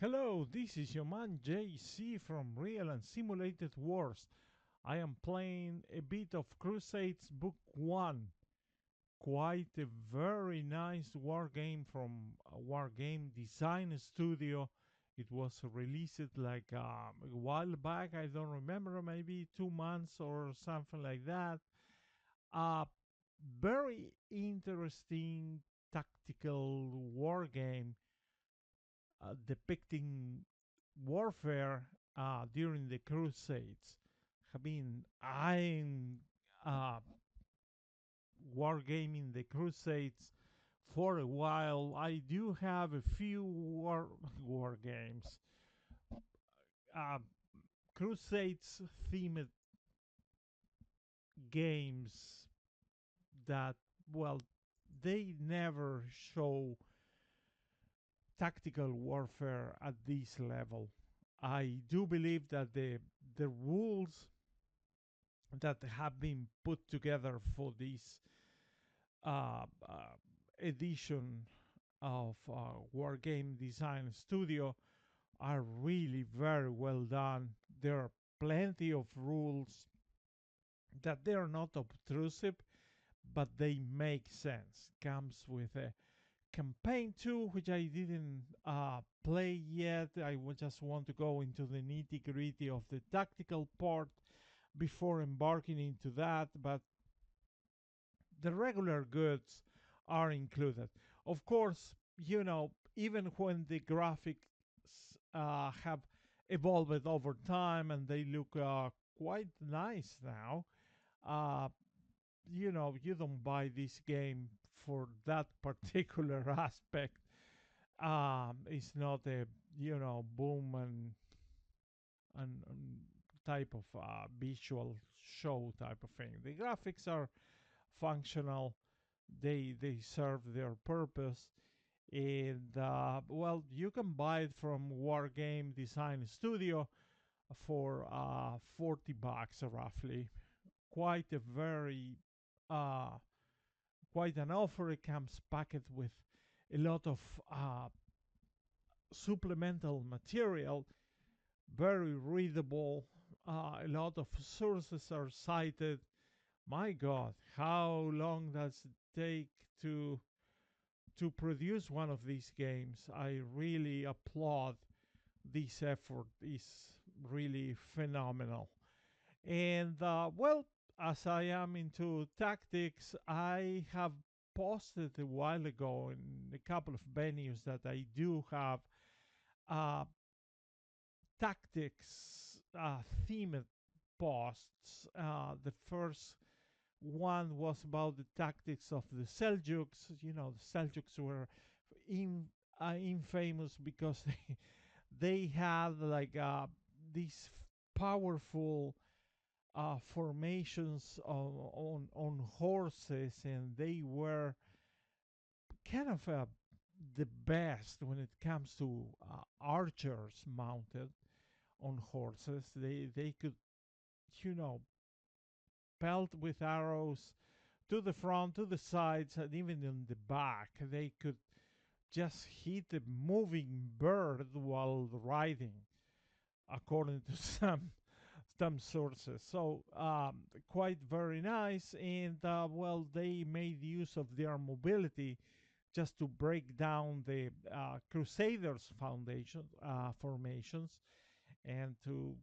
Hello, this is your man JC from Real and Simulated Wars. I am playing a bit of Crusades Book 1. Quite a very nice war game from War Game Design Studio. It was released like a while back. I don't remember, maybe 2 months or something like that. Uh, Very interesting tactical war game depicting warfare during the Crusades. Have been eyeing uh, wargaming the Crusades for a while. I do have a few war games, uh, Crusades themed games that, well, they never show tactical warfare at this level. I do believe that the rules that have been put together for this uh, uh, edition of War Game Design Studio are really very well done. There are plenty of rules that they are not obtrusive, but they make sense. Comes with a campaign 2, which I didn't play yet. Just want to go into the nitty gritty of the tactical part before embarking into that, but the regular goods are included. Of course, even when the graphics have evolved over time and they look quite nice now, uh, you don't buy this game for that particular aspect. It's not a, boom and type of visual show type of thing. The graphics are functional. They serve their purpose, and well, you can buy it from War Game Design Studio for $40 roughly. Quite a very uh, quite an offer. It comes packed with a lot of supplemental material, very readable. A lot of sources are cited. My God, how long does it take to to produce one of these games? I really applaud this effort. It's really phenomenal. And well, as I am into tactics, I have posted a while ago in a couple of venues that I do have uh, tactics themed posts. The first one was about the tactics of the Seljuks. The Seljuks were in, infamous because they had like these powerful formations on horses, and they were kind of the best when it comes to archers mounted on horses. They could, you know, pelt with arrows to the front, to the sides, and even in the back. They could just hit a moving bird while riding, according to some sources. So quite very nice, and well, they made use of their mobility just to break down the Crusaders foundation formations and to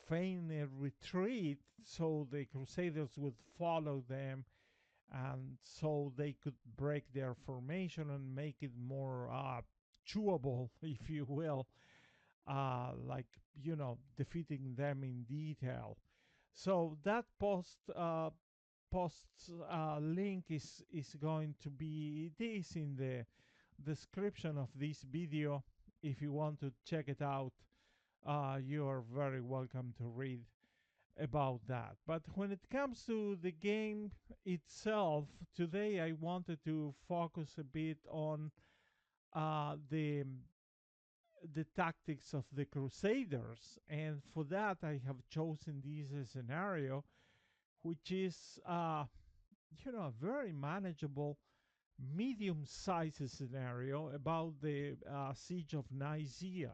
feign a retreat so the Crusaders would follow them, and so they could break their formation and make it more chewable, if you will, like, defeating them in detail. So that post's link is going to be, it is in the description of this video. If you want to check it out, you are very welcome to read about that. But when it comes to the game itself, today I wanted to focus a bit on the tactics of the Crusaders, and for that I have chosen this scenario, which is a very manageable, medium-sized scenario about the siege of Nicaea.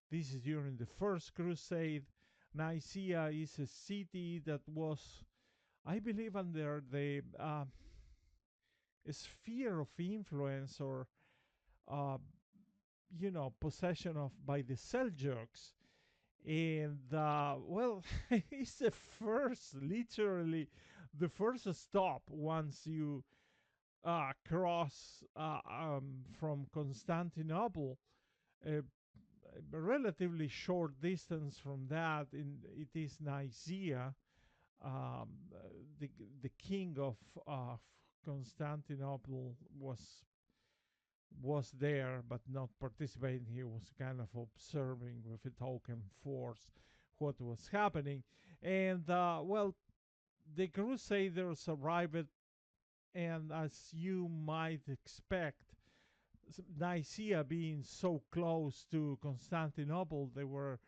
This is during the First Crusade. Nicaea is a city that was, I believe, under the sphere of influence or uh, possession of by the Seljuks. And well, it's the first, literally, the first stop once you cross from Constantinople. A, a relatively short distance from that, it is Nicaea. Um, the the king of Constantinople was there, but not participating. He was kind of observing with a token force what was happening. And well, the Crusaders arrived, and as you might expect, Nicaea being so close to Constantinople, they were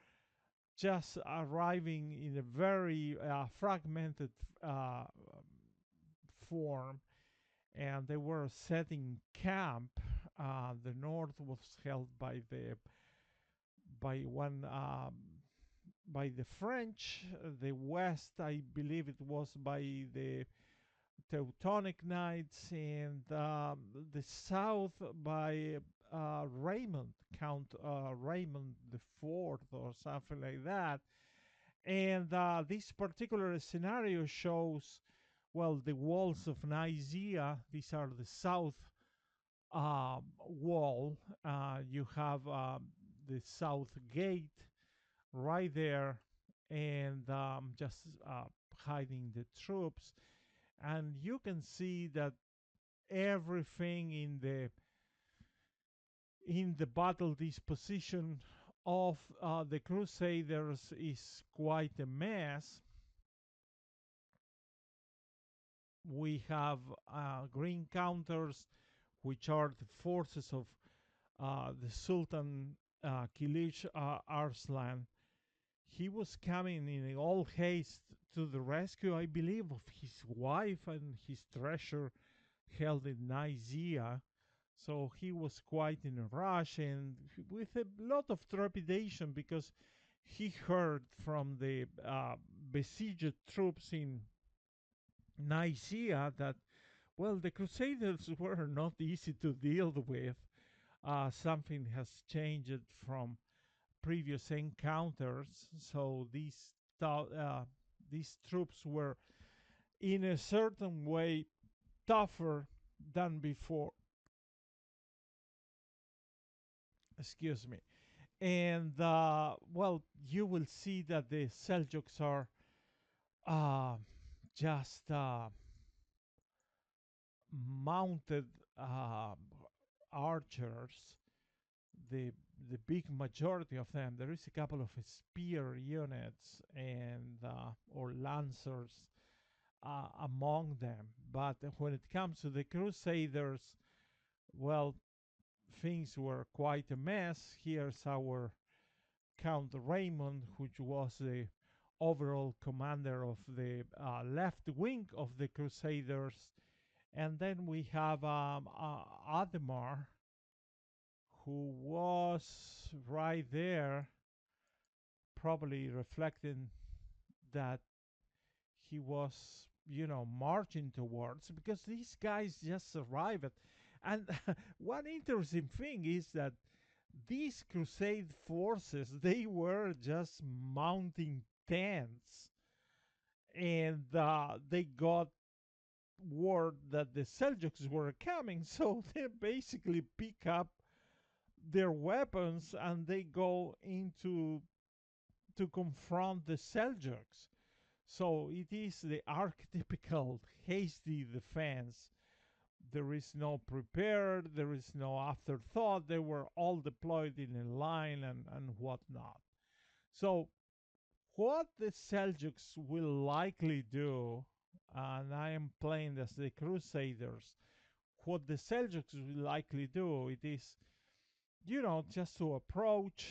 just arriving in a very fragmented form, and they were setting camp. The north was held by one by the French. The west, I believe, it was by the Teutonic Knights, and the south by Raymond, Count Raymond the Fourth, or something like that. And this particular scenario shows, well, the walls of Nicaea. These are the south wall. You have the south gate right there, and just hiding the troops. And you can see that everything in the battle disposition of the Crusaders is quite a mess. We have green counters, which are the forces of the Sultan Kilij Arslan. He was coming in all haste to the rescue, I believe, of his wife and his treasure held in Nicaea. So he was quite in a rush and with a lot of trepidation, because he heard from the besieged troops in Nicaea that, well, the Crusaders were not easy to deal with. Something has changed from previous encounters, so these troops were in a certain way tougher than before. Excuse me. And well, you will see that the Seljuks are uh, just mounted uh, archers. The the big majority of them. There is a couple of spear units and or lancers among them. But when it comes to the Crusaders, well, things were quite a mess. Here's our Count Raymond, which was the overall commander of the left wing of the Crusaders. And then we have Ademar, who was right there, probably reflecting that he was, marching towards, because these guys just arrived. And one interesting thing is that these crusade forces, they were just mounting tents, and they got word that the Seljuks were coming, so they basically pick up their weapons and they go into to confront the Seljuks. So it is the archetypical hasty defense. There is no prepared, there is no afterthought. They were all deployed in a line and whatnot. So what the Seljuks will likely do, and I am playing as the Crusaders, what the Seljuks will likely do, it is, just to approach,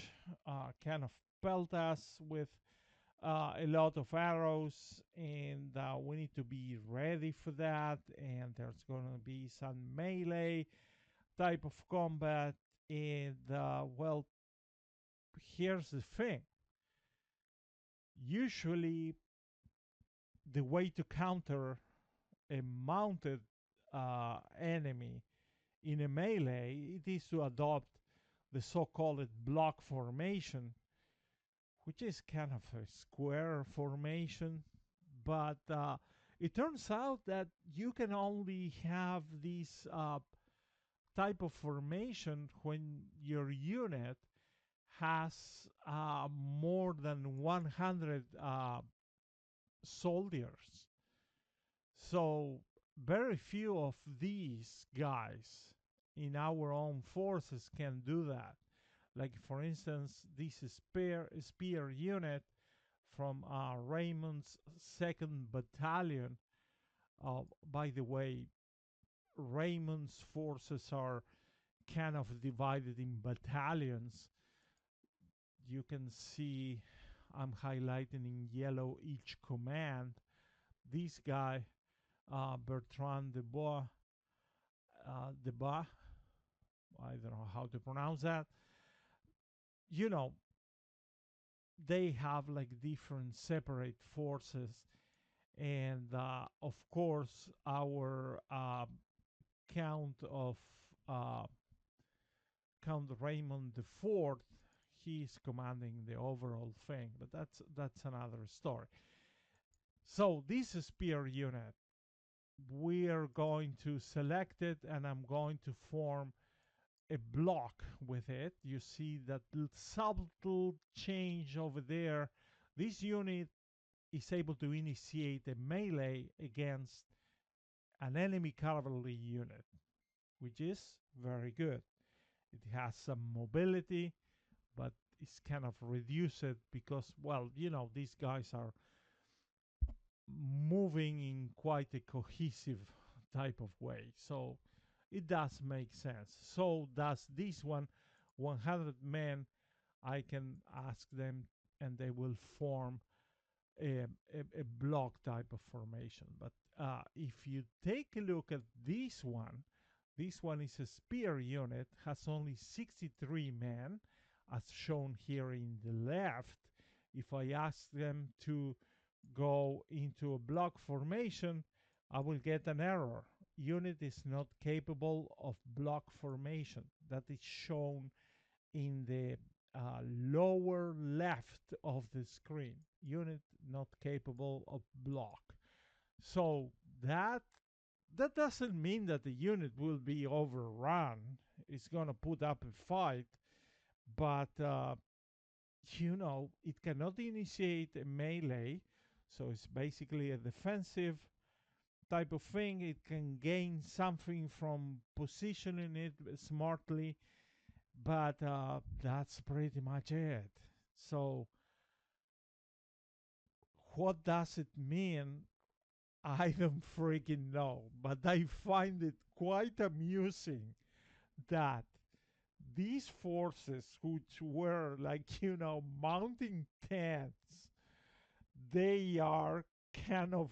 kind of pelt us with a lot of arrows, and we need to be ready for that. And there's going to be some melee type of combat, and well, here's the thing. Usually, the way to counter a mounted enemy in a melee, it is to adopt the so-called block formation, which is kind of a square formation. But it turns out that you can only have this type of formation when your unit has more than 100 soldiers. So very few of these guys in our own forces can do that. Like for instance, this spear unit from Raymond's second battalion. By the way, Raymond's forces are kind of divided in battalions. You can see I'm highlighting in yellow each command. This guy, Bertrand de Bois, I don't know how to pronounce that. You know, they have like different separate forces, and of course, our Count of uh, Count Raymond the Fourth, he's commanding the overall thing, but that's another story. So this spear unit, we are going to select it, and I'm going to form a block with it. You see that subtle change over there. This unit is able to initiate a melee against an enemy cavalry unit, which is very good. It has some mobility, but it's kind of reduced because, well, these guys are moving in quite a cohesive type of way. So it does make sense. So does this one, 100 men, I can ask them and they will form a block type of formation. But if you take a look at this one is a spear unit, has only 63 men, as shown here in the left. If I ask them to go into a block formation, I will get an error. Unit is not capable of block formation. That is shown in the lower left of the screen. Unit not capable of block. So that doesn't mean that the unit will be overrun. It's going to put up a fight, but it cannot initiate a melee, so it's basically a defensive type of thing. It can gain something from positioning it smartly, but that's pretty much it. So what does it mean? I don't freaking know, but I find it quite amusing that these forces, which were like, mounting tents, they are kind of,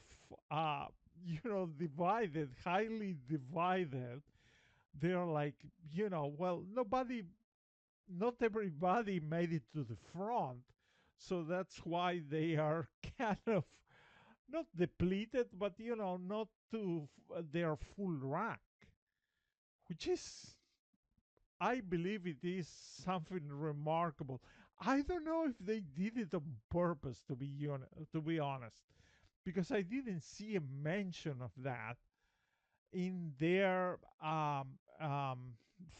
divided, highly divided. They're like, well, not everybody made it to the front. So that's why they are kind of not depleted, but not to their full rank, which is, I believe, it is something remarkable. I don't know if they did it on purpose, to be honest, because I didn't see a mention of that in their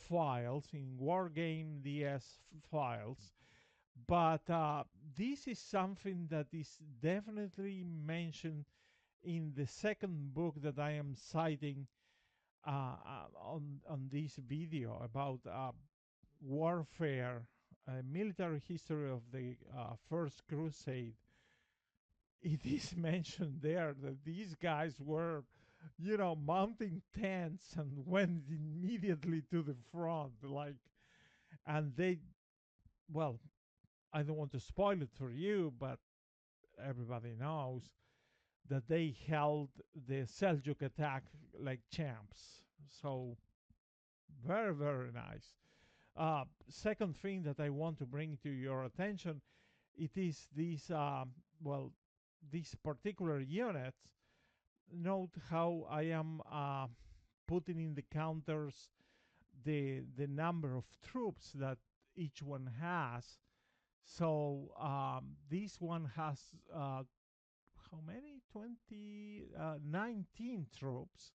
files, in WargameDS files. But this is something that is definitely mentioned in the second book that I am citing on this video about warfare, military history of the First Crusade. It is mentioned there that these guys were, mounting tents and went immediately to the front, and they, well, I don't want to spoil it for you, but everybody knows that they held the Seljuk attack like champs. So very, very nice. Second thing that I want to bring to your attention, it is these well, these particular units. Note how I am putting in the counters the number of troops that each one has. So this one has how many? 19 troops.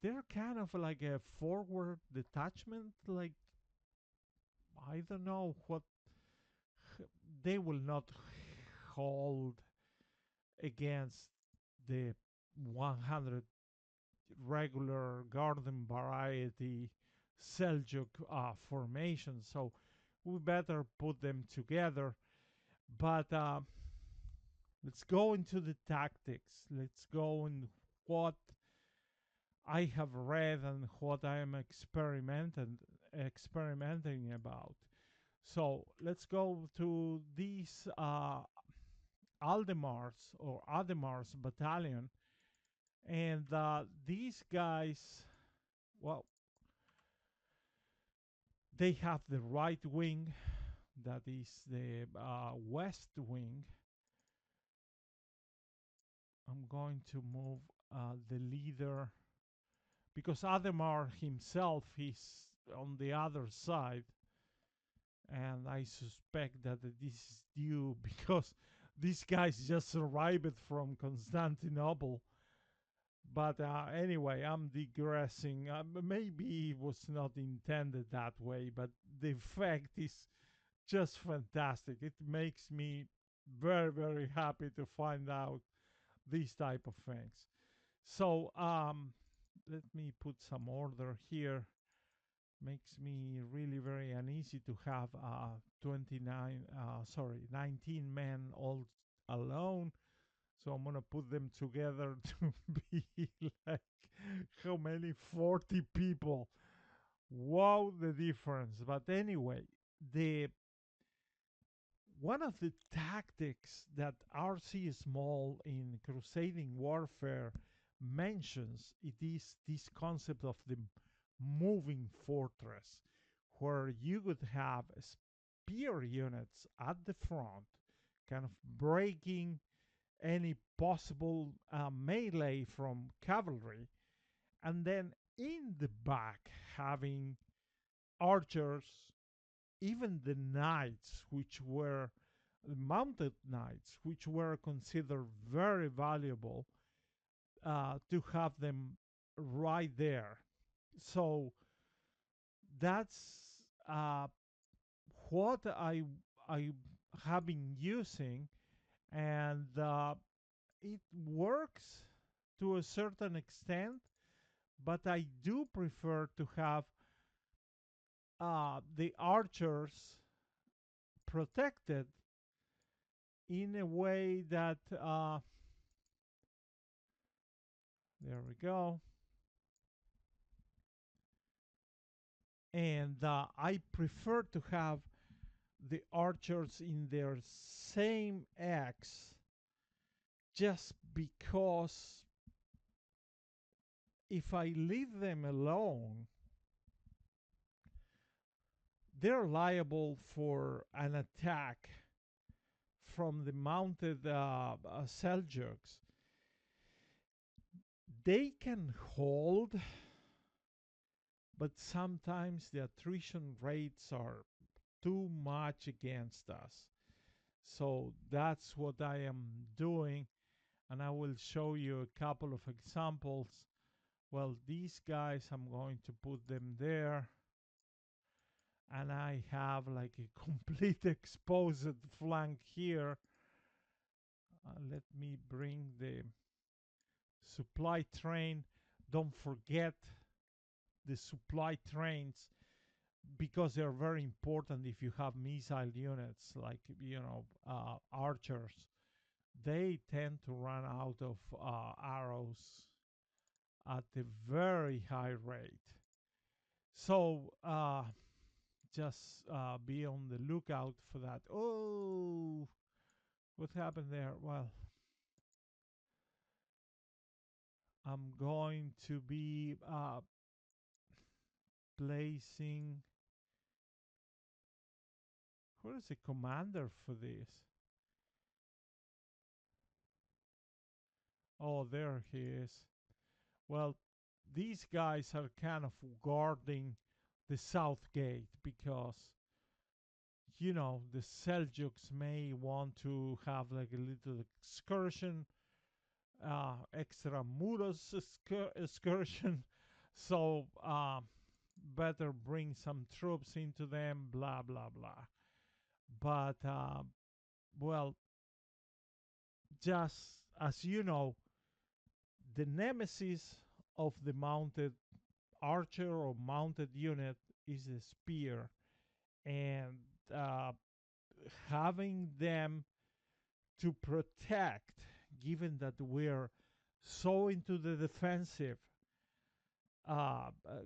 They're kind of like a forward detachment, like I don't know what they will not hold against the 100 regular garden variety Seljuk formation. So we better put them together. But let's go into the tactics. Let's go in what I have read and what I am experimenting about. So let's go to these Aldemars or Ademars battalion, and these guys, well, they have the right wing, that is the west wing. I'm going to move the leader because Ademar himself is on the other side, and I suspect that this is due because these guys just arrived from Constantinople. But anyway, I'm digressing. Maybe it was not intended that way, but the effect is just fantastic. It makes me very, very happy to find out these type of things. So let me put some order here. Makes me really very uneasy to have 19 men all alone. So I'm gonna put them together to be like how many? 40 people. Wow, the difference. But anyway, the one of the tactics that RC Small in Crusading Warfare mentions, it is this concept of the moving fortress, where you would have spear units at the front, kind of breaking any possible melee from cavalry, and then in the back having archers, even the knights, which were mounted knights, which were considered very valuable, to have them right there. So that's what I have been using, and it works to a certain extent, but I do prefer to have the archers protected in a way that there we go. And I prefer to have the archers in their same X, just because if I leave them alone, they're liable for an attack from the mounted Seljuks. They can hold, but sometimes the attrition rates are too much against us. So that's what I am doing, and I will show you a couple of examples. Well, these guys, I'm going to put them there, and I have like a complete exposed flank here. Let me bring the supply train. Don't forget the supply trains, because they're very important if you have missile units like archers. They tend to run out of arrows at a very high rate. So just be on the lookout for that. Oh, what happened there? Well, I'm going to be placing Where is the commander for this? Oh, there he is. Well, these guys are kind of guarding the south gate because, the Seljuks may want to have like a little excursion, extra Muros excursion. So, better bring some troops into them, blah, blah, blah. But, well, just as you know, the nemesis of the mounted archer or mounted unit is a spear. And uh, having them to protect, given that we're so into the defensive,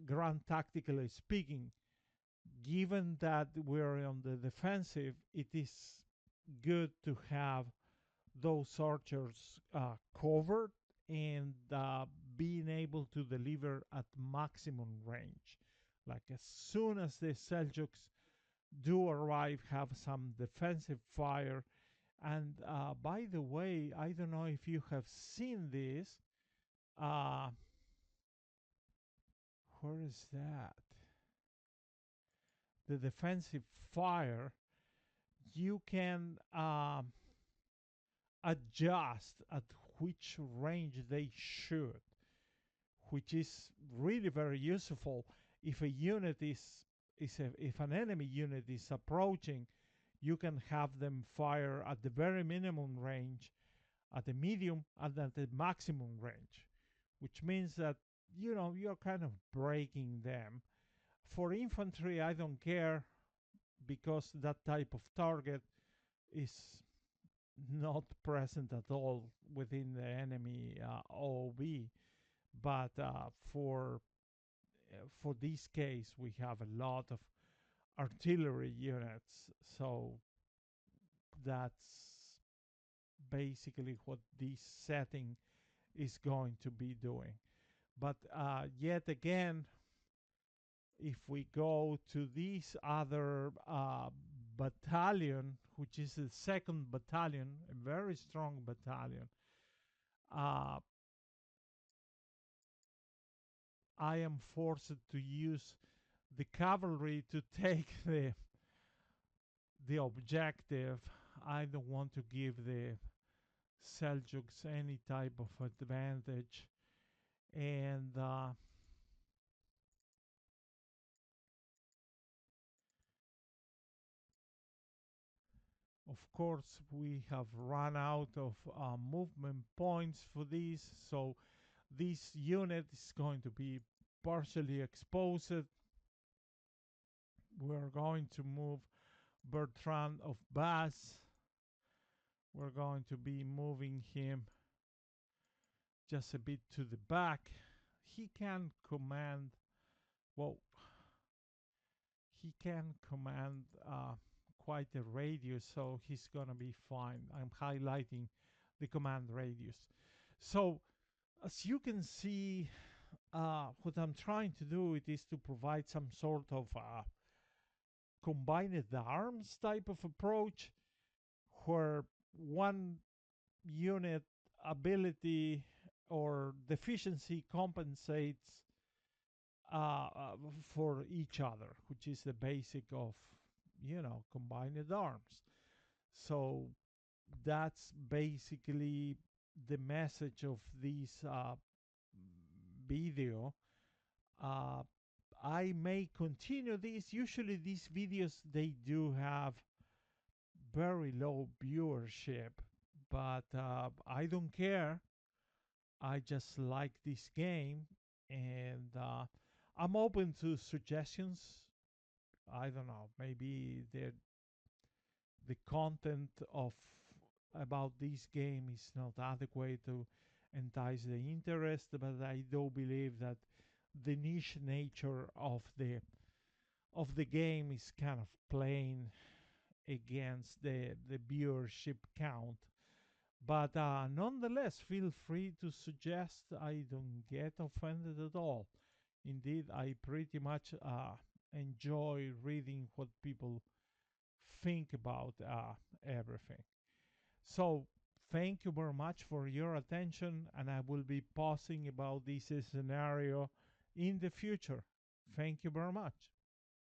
grand tactically speaking, given that we're on the defensive, it is good to have those archers covered and being able to deliver at maximum range. Like as soon as the Seljuks do arrive, have some defensive fire. And by the way, I don't know if you have seen this. Uh, where is that? The defensive fire. You can adjust at which range they shoot, which is really very useful if a unit if an enemy unit is approaching. You can have them fire at the very minimum range, at the medium, and at the maximum range, which means that you're kind of breaking them. For infantry, I don't care because that type of target is not present at all within the enemy OOB. But for this case, we have a lot of artillery units, so that's basically what this setting is going to be doing. But yet again, if we go to this other battalion, which is the second battalion, a very strong battalion, uh, I am forced to use the cavalry to take the objective. I don't want to give the Seljuks any type of advantage. And of course, we have run out of movement points for this. So this unit is going to be partially exposed. We're going to move Bertrand of Bass. We're going to be moving him just a bit to the back. He can command, well, he can command quite a radius, so he's going to be fine. I'm highlighting the command radius. So as you can see, what I'm trying to do, it is to provide some sort of combined arms type of approach where one unit ability or deficiency compensates uh, uh, for each other, which is the basic of, combined arms. So that's basically the message of this video. Uh, I may continue this. Usually these videos, they do have very low viewership, but I don't care. I just like this game, and I'm open to suggestions. I don't know, maybe the content of about this game is not adequate to entice the interest, but I do believe that the niche nature of the game is kind of playing against the viewership count. But nonetheless, feel free to suggest. I don't get offended at all. Indeed, I pretty much enjoy reading what people think about everything. So thank you very much for your attention, and I will be pausing about this scenario in the future. Thank you very much.